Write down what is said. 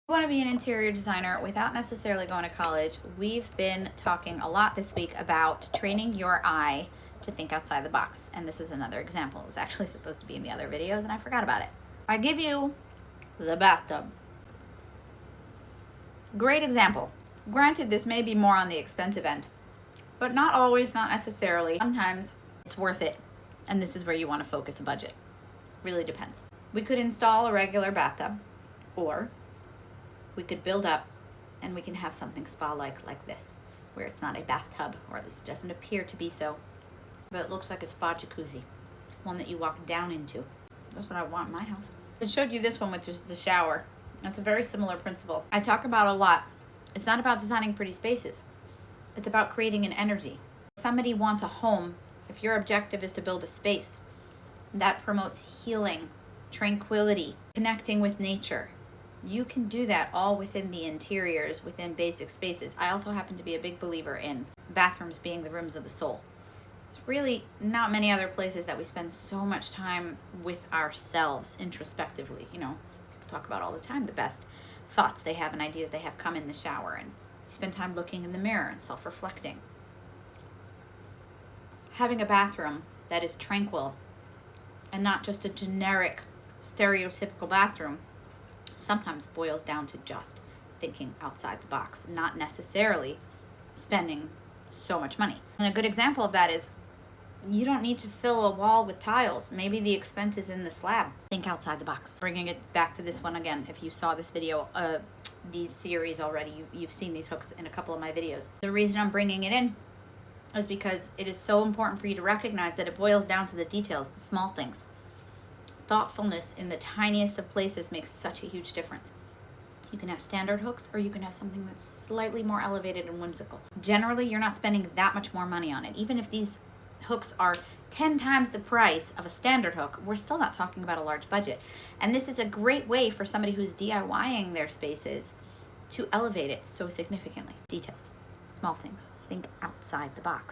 Want to be an interior designer without necessarily going to college, we've been talking a lot this week about training your eye to think outside the box. And this is another example. It was actually supposed to be in the other videos and I forgot about it. I give you the bathtub. Great example. Granted, this may be more on the expensive end, but not always, not necessarily. Sometimes it's worth it. And this is where you want to focus a budget. Really depends. We could install a regular bathtub, or we could build up and we can have something spa-like this, where it's not a bathtub, or at least it doesn't appear to be so, but it looks like a spa jacuzzi, one that you walk down into. That's what I want in my house. I showed you this one with just the shower. That's a very similar principle. I talk about a lot. It's not about designing pretty spaces. It's about creating an energy. If somebody wants a home, if your objective is to build a space that promotes healing, tranquility, connecting with nature, you can do that all within the interiors, within basic spaces. I also happen to be a big believer in bathrooms being the rooms of the soul. It's really not many other places that we spend so much time with ourselves introspectively. You know, people talk about all the time the best thoughts they have and ideas they have come in the shower, and you spend time looking in the mirror and self-reflecting. Having a bathroom that is tranquil and not just a generic, stereotypical bathroom sometimes boils down to just thinking outside the box, not necessarily spending so much money. And a good example of that is you don't need to fill a wall with tiles. Maybe the expense is in the slab. Think outside the box. Bringing it back to this one again. If you saw this video, these series already, you've seen these hooks in a couple of my videos. The reason I'm bringing it in is because it is so important for you to recognize that it boils down to the details, the small things. Thoughtfulness in the tiniest of places makes such a huge difference. You can have standard hooks, or you can have something that's slightly more elevated and whimsical. Generally, you're not spending that much more money on it. Even if these hooks are 10 times the price of a standard hook, we're still not talking about a large budget. And this is a great way for somebody who's DIYing their spaces to elevate it so significantly. Details, small things. Think outside the box.